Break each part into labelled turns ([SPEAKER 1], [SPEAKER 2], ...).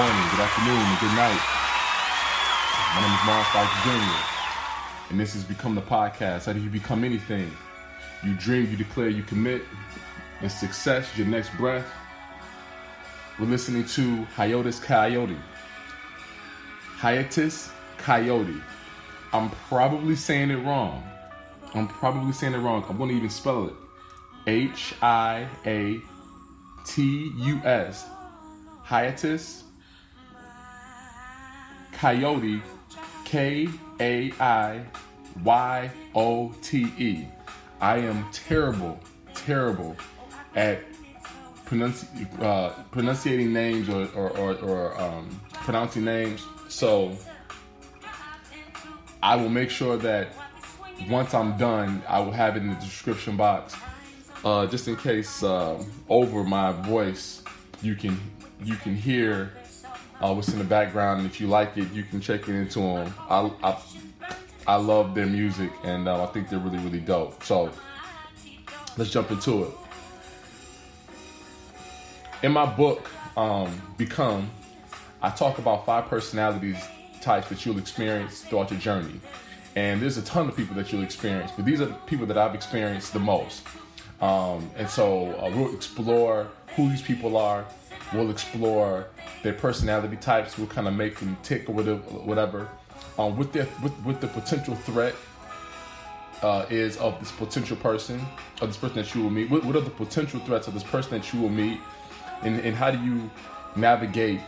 [SPEAKER 1] morning, good afternoon, and good night. My name is Morris Fox Jr., and this has become the podcast. How do you become anything? You dream, you declare, you commit, and success is your next breath. We're listening to Hiatus Coyote. Hiatus Coyote. I'm probably saying it wrong. I'm going to even spell it. Hiatus. Hiatus Coyote. Kaiyote. I am terrible at pronunciating names or pronouncing names. So I will make sure that once I'm done, I will have it in the description box, just in case over my voice you can hear what's in the background. And if you like it, you can check it into them. I love their music, and I think they're really, really dope. So let's jump into it. In my book, Become, I talk about 5 personalities types that you'll experience throughout your journey. And there's a ton of people that you'll experience, but these are the people that I've experienced the most. And so we'll explore who these people are. We'll explore their personality types. We'll kind of make them tick or whatever. With the potential threat is of this potential person, of this person that you will meet. What are the potential threats of this person that you will meet? And how do you navigate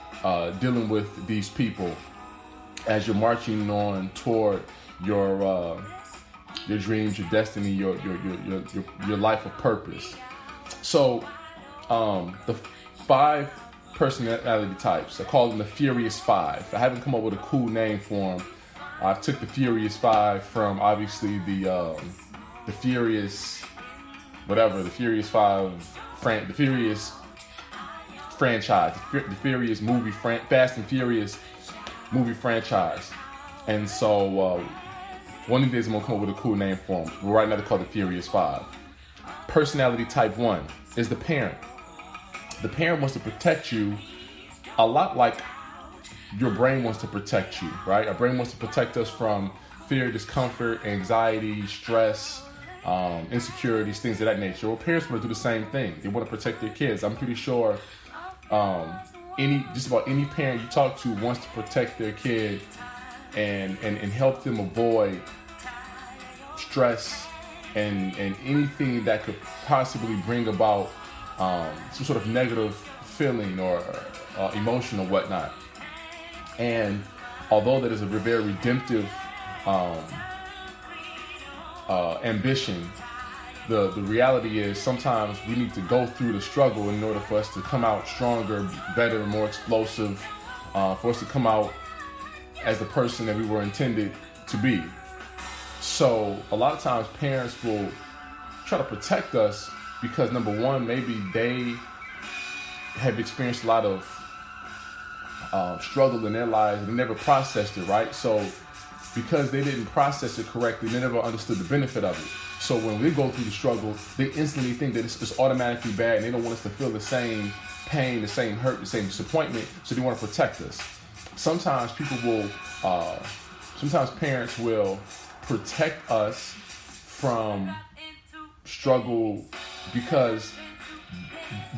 [SPEAKER 1] dealing with these people as you're marching on toward your dreams, your destiny, your life of purpose? So the 5 personality types, I call them the Furious 5. I haven't come up with a cool name for them. I took the Furious 5 from obviously the Furious, whatever, the Furious 5, the Furious franchise, the Furious movie, Fast and Furious movie franchise. And so one of these days I'm gonna come up with a cool name for them. But right now they're called the Furious 5. Personality type 1 is the parent. The parent wants to protect you a lot like your brain wants to protect you, right? Our brain wants to protect us from fear, discomfort, anxiety, stress, insecurities, things of that nature. Well, parents want to do the same thing. They want to protect their kids. I'm pretty sure just about any parent you talk to wants to protect their kid and help them avoid stress and anything that could possibly bring about some sort of negative feeling or emotion or whatnot. And although that is a very redemptive ambition, the reality is sometimes we need to go through the struggle in order for us to come out stronger, better, more explosive, for us to come out as the person that we were intended to be. So a lot of times parents will try to protect us because, number one, maybe they have experienced a lot of struggle in their lives and they never processed it, right? So because they didn't process it correctly, they never understood the benefit of it. So when we go through the struggle, they instantly think that it's automatically bad, and they don't want us to feel the same pain, the same hurt, the same disappointment, so they want to protect us. Sometimes parents will protect us from struggle because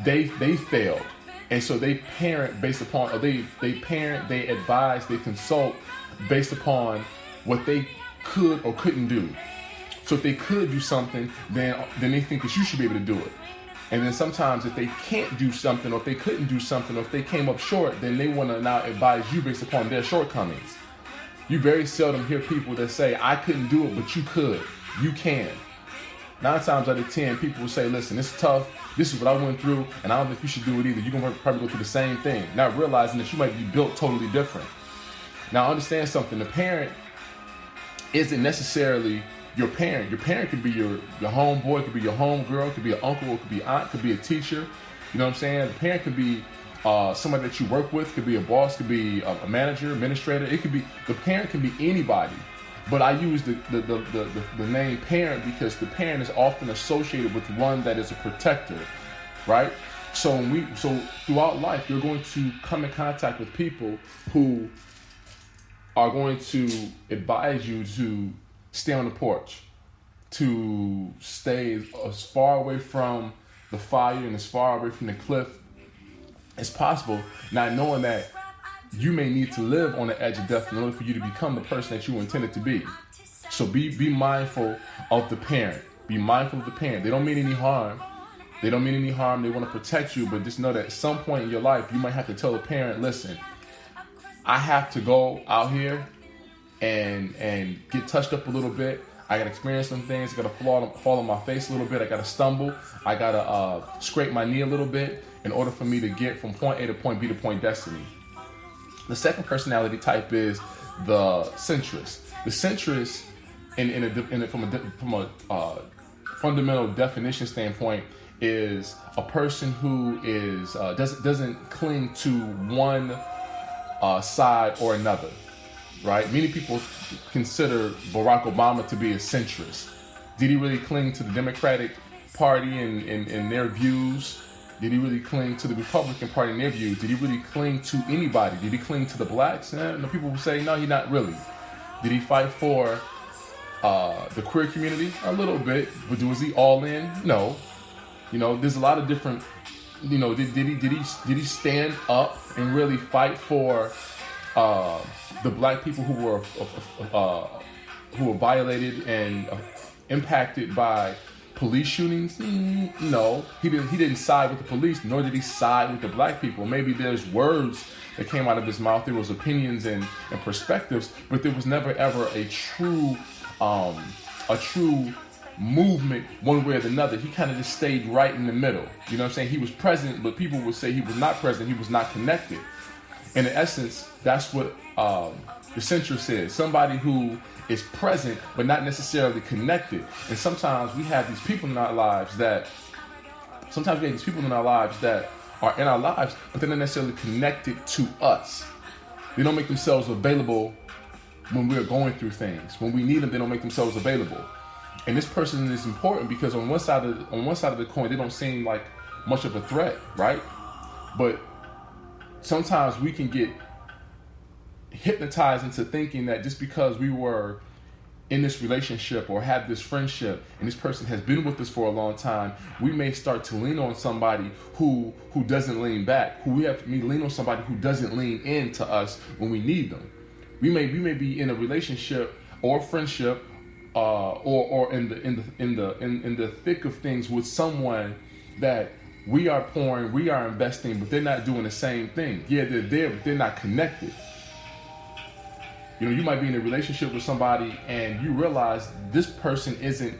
[SPEAKER 1] they failed. And so they parent based upon, or they advise, they consult based upon what they could or couldn't do. So if they could do something, then they think that you should be able to do it. And then sometimes if they can't do something, or if they couldn't do something, or if they came up short, then they want to now advise you based upon their shortcomings. You very seldom hear people that say, I couldn't do it, but you could. You can. 9 times out of 10, people will say, listen, it's tough. This is what I went through, and I don't think you should do it either. You're going to probably go through the same thing, not realizing that you might be built totally different. Now, understand something. The parent isn't necessarily your parent. Your parent could be your homeboy, could be your homegirl, could be an uncle, could be aunt, could be a teacher. You know what I'm saying? The parent could be somebody that you work with, could be a boss, could be a manager, administrator. It could be, the parent can be anybody. But I use the name parent because the parent is often associated with one that is a protector, right? So throughout life, you're going to come in contact with people who are going to advise you to stay on the porch, to stay as far away from the fire and as far away from the cliff as possible, not knowing that you may need to live on the edge of death in order for you to become the person that you were intended to be. So be mindful of the parent. Be mindful of the parent. They don't mean any harm. They don't mean any harm. They want to protect you, but just know that at some point in your life, you might have to tell the parent, listen, I have to go out here and get touched up a little bit. I got to experience some things. I got to fall on my face a little bit. I got to stumble. I got to scrape my knee a little bit in order for me to get from point A to point B to point destiny. The second personality type is the centrist. The centrist, from a fundamental definition standpoint, is a person who is doesn't cling to one side or another, right? Many people consider Barack Obama to be a centrist. Did he really cling to the Democratic Party and their views? Did he really cling to the Republican Party and their views? Did he really cling to anybody? Did he cling to the blacks? No, people will say, no, he not really. Did he fight for the queer community? A little bit. But was he all in? No. There's a lot of different, did he stand up and really fight for the black people who were violated and impacted by police shootings? No, he didn't side with the police, nor did he side with the black people. Maybe there's words that came out of his mouth, there was opinions and perspectives, but there was never ever a true movement one way or another. He kind of just stayed right in the middle. You know what I'm saying? He was present, but people would say he was not present, he was not connected. And in essence, that's what the centrist is. Somebody who is present, but not necessarily connected. And sometimes we have these people in our lives that are in our lives, but they're not necessarily connected to us. They don't make themselves available when we're going through things. When we need them, they don't make themselves available. And this person is important because on one side of the coin, they don't seem like much of a threat, right? But sometimes we can get hypnotized into thinking that just because we were in this relationship or have this friendship and this person has been with us for a long time, we may start to lean on somebody who doesn't lean back, lean on somebody who doesn't lean into us when we need them. We may be in a relationship or friendship or in the thick of things with someone that we are pouring, we are investing, but they're not doing the same thing. Yeah, they're there, but they're not connected. You might be in a relationship with somebody and you realize this person isn't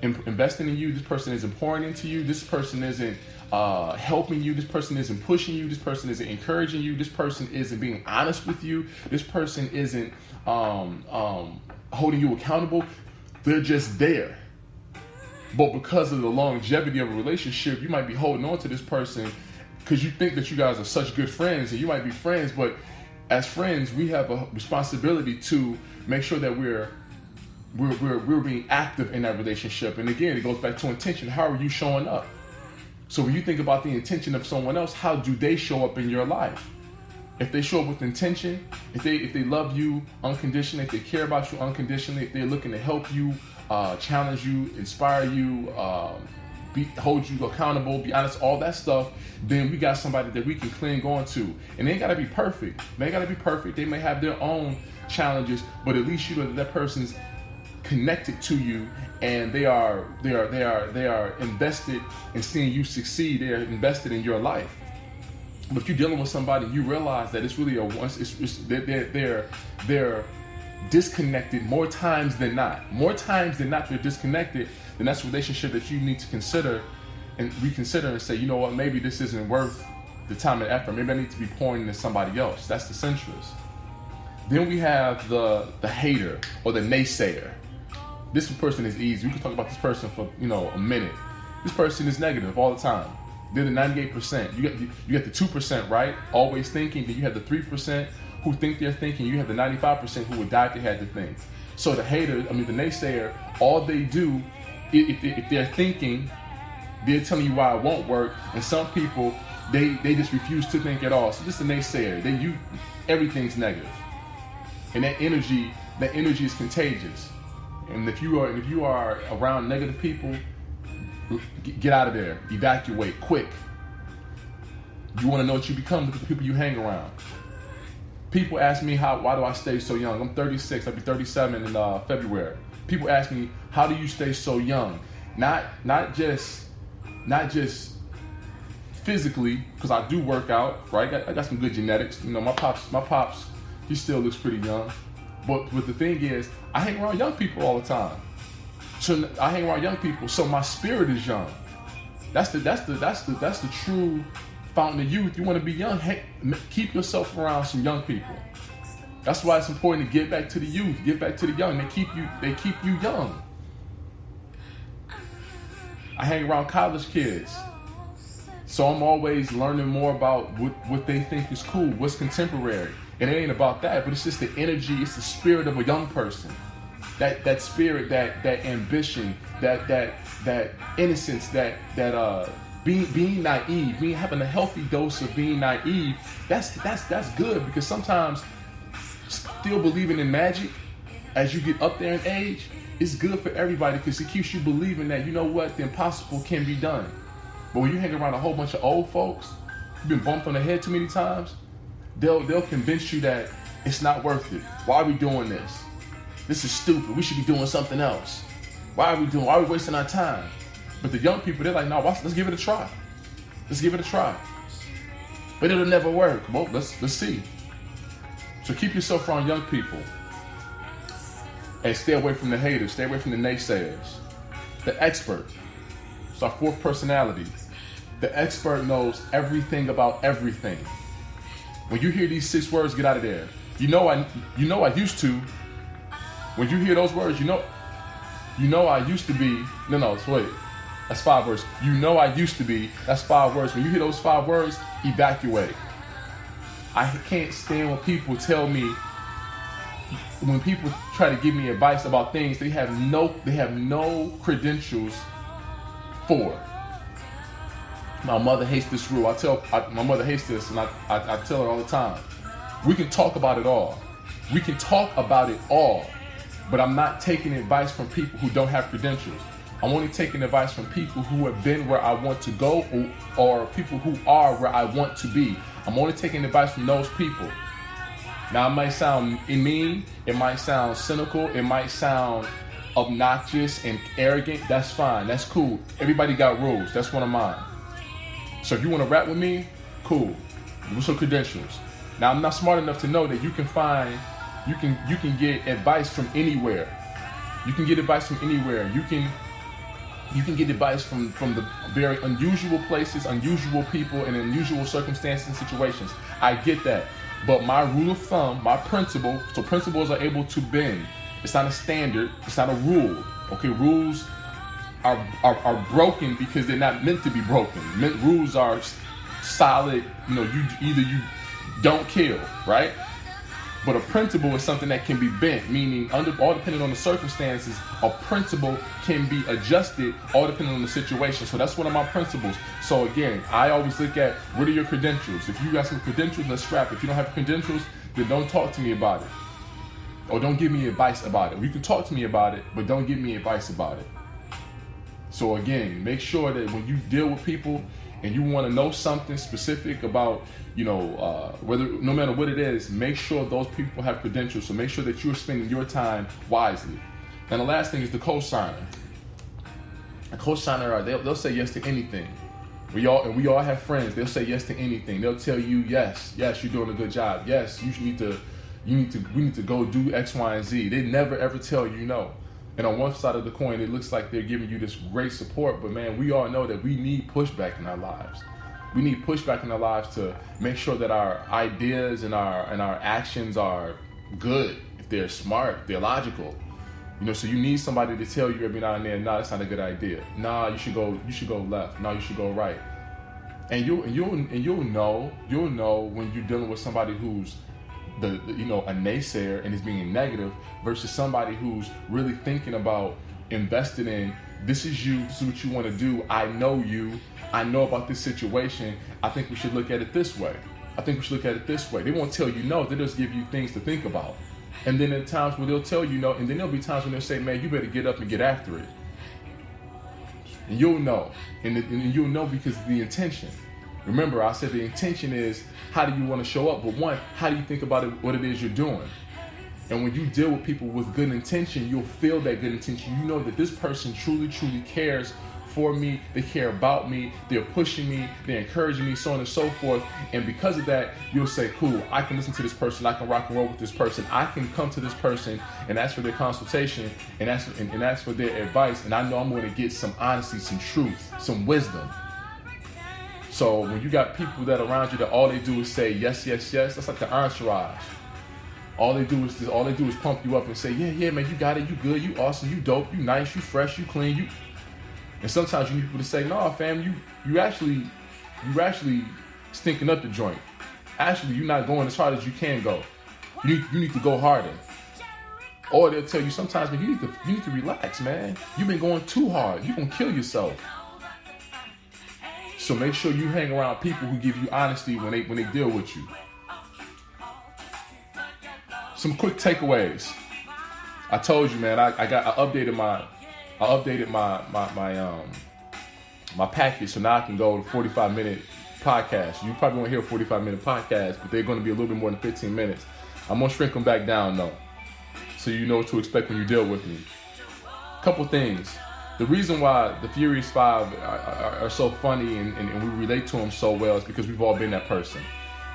[SPEAKER 1] investing in you, this person isn't pouring into you, this person isn't helping you, this person isn't pushing you, this person isn't encouraging you, this person isn't being honest with you, this person isn't holding you accountable. They're just there. But because of the longevity of a relationship, you might be holding on to this person because you think that you guys are such good friends and you might be friends, but as friends, we have a responsibility to make sure that we're being active in that relationship. And again, it goes back to intention. How are you showing up? So when you think about the intention of someone else, how do they show up in your life? If they show up with intention, if they love you unconditionally, if they care about you unconditionally, if they're looking to help you, challenge you, inspire you, hold you accountable, be honest, all that stuff, then we got somebody that we can cling on to. And they ain't gotta be perfect. They may have their own challenges, but at least you know that person's connected to you and they are invested in seeing you succeed. They are invested in your life. But if you're dealing with somebody, you realize that it's really they're disconnected more times than not. More times than not, they're disconnected. Then that's a relationship that you need to consider and reconsider and say, you know what, maybe this isn't worth the time and effort. Maybe I need to be pouring into somebody else. That's the centrist. Then we have the hater or the naysayer. This person is easy. We can talk about this person for a minute. This person is negative all the time. They're the 98%. You got the 2%, right? Always thinking. Then you have the 3% who think they're thinking. You have the 95% who would die if they had to think. So the hater, the naysayer, all they do, if they're thinking, they're telling you why it won't work, and some people they just refuse to think at all. So this is a naysayer. Everything's negative, and that energy is contagious. And if you are around negative people, get out of there. Evacuate quick. You want to know what you become? Look at the people you hang around. People ask me why do I stay so young? I'm 36. I'll be 37 in February. People ask me, how do you stay so young? Not just physically, because I do work out, right? I got some good genetics. You know, my pops, he still looks pretty young. But the thing is, I hang around young people all the time. So I hang around young people, so my spirit is young. That's the true fountain of youth. You want to be young, keep yourself around some young people. That's why it's important to get back to the youth, get back to the young. They keep you young. I hang around college kids, so I'm always learning more about what they think is cool, what's contemporary. And it ain't about that, but it's just the energy, it's the spirit of a young person. That spirit, that ambition, that innocence, that being naive, having a healthy dose of being naive. That's good, because sometimes still believing in magic as you get up there in age is good for everybody, because it keeps you believing that, you know what, the impossible can be done. But when you hang around a whole bunch of old folks, you've been bumped on the head too many times, they'll convince you that it's not worth it. Why are we doing this? This is stupid. We should be doing something else. Why are we wasting our time? But the young people, they're like, no, let's give it a try. Let's give it a try. But it'll never work. Well, let's see. So keep yourself around young people. And stay away from the haters. Stay away from the naysayers. The expert. It's our fourth personality. The expert knows everything about everything. When you hear these 6 words, get out of there. You know I used to. When you hear those words, you know I used to be. Wait. That's 5 words. You know I used to be. That's 5 words. When you hear those 5 words, evacuate. I can't stand when people tell me, when people try to give me advice about things they have no credentials for. My mother hates this rule. My mother hates this, and I tell her all the time. We can talk about it all. We can talk about it all, but I'm not taking advice from people who don't have credentials. I'm only taking advice from people who have been where I want to go, or people who are where I want to be. I'm only taking advice from those people. Now, it might sound mean, it might sound cynical, it might sound obnoxious and arrogant. That's fine. That's cool. Everybody got rules. That's one of mine. So if you want to rap with me, cool. What's your credentials? Now, I'm not smart enough to know that you can get advice from anywhere. You can get advice from anywhere. You can get advice from the very unusual places, unusual people, and unusual circumstances and situations. I get that. But my rule of thumb, my principle, so principles are able to bend. It's not a standard. It's not a rule. Okay, rules are broken because they're not meant to be broken. Rules are solid. You don't kill, right? But a principle is something that can be bent, meaning all depending on the circumstances, a principle can be adjusted all depending on the situation. So that's one of my principles. So again, I always look at, what are your credentials? If you got some credentials, let's scrap it. If you don't have credentials, then don't talk to me about it. Or don't give me advice about it. You can talk to me about it, but don't give me advice about it. So again, make sure that when you deal with people and you want to know something specific about, whether, no matter what it is, make sure those people have credentials. So make sure that you're spending your time wisely. And the last thing is the co-signer. A co-signer, they'll say yes to anything. We all have friends. They'll say yes to anything. They'll tell you, yes, you're doing a good job. Yes, we need to go do X, Y, and Z. They never ever tell you no. And on one side of the coin, it looks like they're giving you this great support, but man, we all know that we need pushback in our lives. We need pushback in our lives to make sure that our ideas and our actions are good, if they're smart, if they're logical. So you need somebody to tell you every now and then, nah, that's not a good idea. Nah, you should go left. Nah, you should go right. And you'll know when you're dealing with somebody who's a naysayer and is being negative versus somebody who's really thinking about investing in This is you. This is what you want to do. I know you. I know about this situation. I think we should look at it this way. I think we should look at it this way. They won't tell you no. They just give you things to think about. And then at times where they'll tell you no, and then there'll be times when they'll say, man, you better get up and get after it. And you'll know. And you'll know because of the intention. Remember, I said the intention is, how do you want to show up? But one, how do you think about it, what it is you're doing? And when you deal with people with good intention, you'll feel that good intention. You know that this person truly, truly cares for me. They care about me. They're pushing me. They're encouraging me, so on and so forth. And because of that, you'll say, cool, I can listen to this person. I can rock and roll with this person. I can come to this person and ask for their consultation and ask for their advice. And I know I'm going to get some honesty, some truth, some wisdom. So when you got people that are around you that all they do is say yes, yes, yes, that's like the entourage. All they do is pump you up and say, yeah, man, you got it, you good, you awesome, you dope, you nice, you fresh, you clean, you. And sometimes you need people to say, no, fam, you actually stinking up the joint. Actually, you're not going as hard as you can go. You need to go harder. Or they'll tell you sometimes, man, you need to relax, man. You've been going too hard. You're gonna kill yourself. So make sure you hang around people who give you honesty when they deal with you. Some quick takeaways. I told you, man. I updated my package, so now I can go to 45-minute podcast. You probably won't hear a 45-minute podcast, but they're going to be a little bit more than 15 minutes. I'm gonna shrink them back down though, so you know what to expect when you deal with me. Couple things. The reason why the Furious Five are so funny and we relate to them so well is because we've all been that person.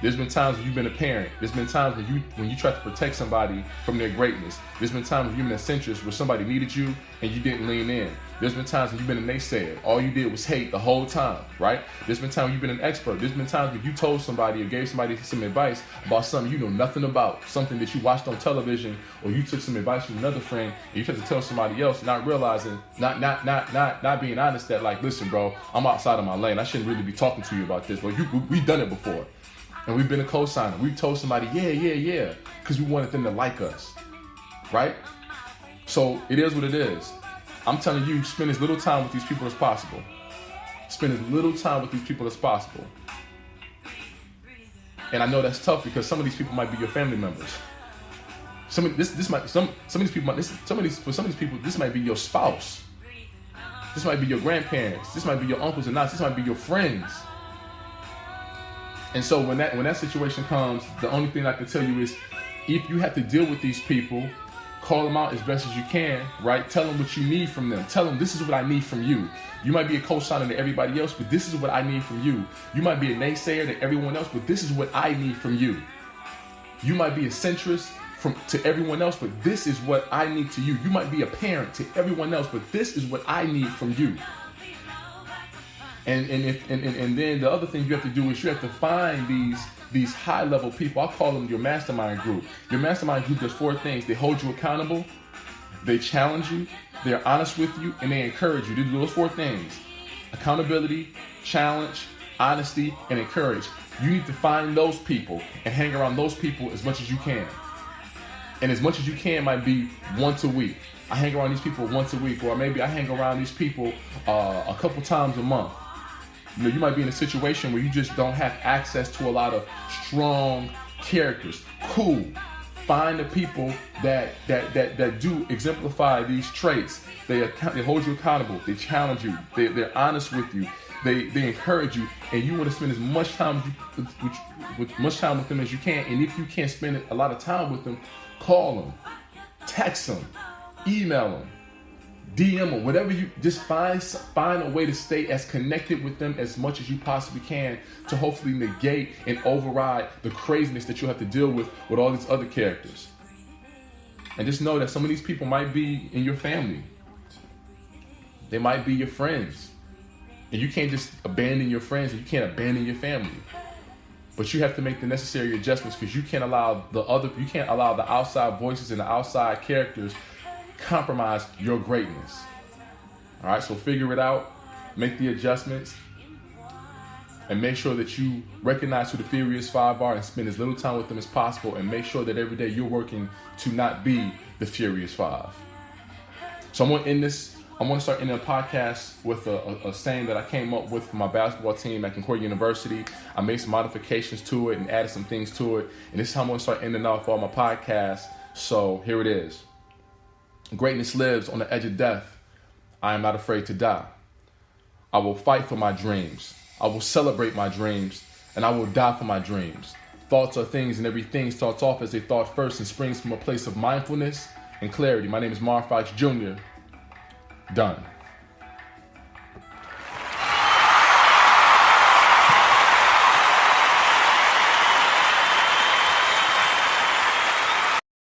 [SPEAKER 1] There's been times when you've been a parent. There's been times when you try to protect somebody from their greatness. There's been times when you've been a centrist where somebody needed you and you didn't lean in. There's been times when you've been a naysayer. All you did was hate the whole time, right? There's been times when you've been an expert. There's been times when you told somebody or gave somebody some advice about something you know nothing about, something that you watched on television, or you took some advice from another friend and you tried to tell somebody else, not realizing, not being honest that, like, listen, bro, I'm outside of my lane. I shouldn't really be talking to you about this. But we've done it before. And we've been a co-signer. We've told somebody, yeah, because we wanted them to like us, right? So it is what it is. I'm telling you, spend as little time with these people as possible. Spend as little time with these people as possible. And I know that's tough because some of these people might be your family members. For some of these people, this might be your spouse. This might be your grandparents. This might be your uncles and aunts. This might be your friends. And so when that situation comes, the only thing I can tell you is, if you have to deal with these people, call them out as best as you can, right? Tell them what you need from them. Tell them, this is what I need from you. You might be a co-signer to everybody else, but this is what I need from you. You might be a naysayer to everyone else, but this is what I need from you. You might be a centrist to everyone else, but this is what I need to you. You might be a parent to everyone else, but this is what I need from you. And then the other thing you have to do is you have to find these high level people. I call them your mastermind group. Your mastermind group does 4 things. They hold you accountable, they challenge you, they're honest with you, and they encourage you. They do those 4 things: accountability, challenge, honesty, and encourage. You need to find those people and hang around those people as much as you can. And as much as you can might be once a week. I hang around these people once a week, or maybe I hang around these people a couple times a month. You know, you might be in a situation where you just don't have access to a lot of strong characters. Cool. Find the people that do exemplify these traits. They hold you accountable. They challenge you. They're honest with you. They encourage you, and you want to spend as much time with them as you can. And if you can't spend a lot of time with them, call them, text them, email them, DM them, whatever you just find a way to stay as connected with them as much as you possibly can, to hopefully negate and override the craziness that you'll have to deal with all these other characters. And just know that some of these people might be in your family. They might be your friends. And you can't just abandon your friends, and you can't abandon your family. But you have to make the necessary adjustments, because you can't allow the outside voices and the outside characters compromise your greatness. All right, so figure it out, make the adjustments, and make sure that you recognize who the Furious Five are and spend as little time with them as possible, and make sure that every day you're working to not be the Furious Five. So I'm going to end this I'm going to start ending the podcast with a saying that I came up with for my basketball team at Concordia University. I made some modifications to it and added some things to it. And this is how I'm going to start ending off all my podcasts. So here it is. Greatness lives on the edge of death. I am not afraid to die. I will fight for my dreams. I will celebrate my dreams. And I will die for my dreams. Thoughts are things, and everything starts off as a thought first and springs from a place of mindfulness and clarity. My name is Mar Fox Jr. Done.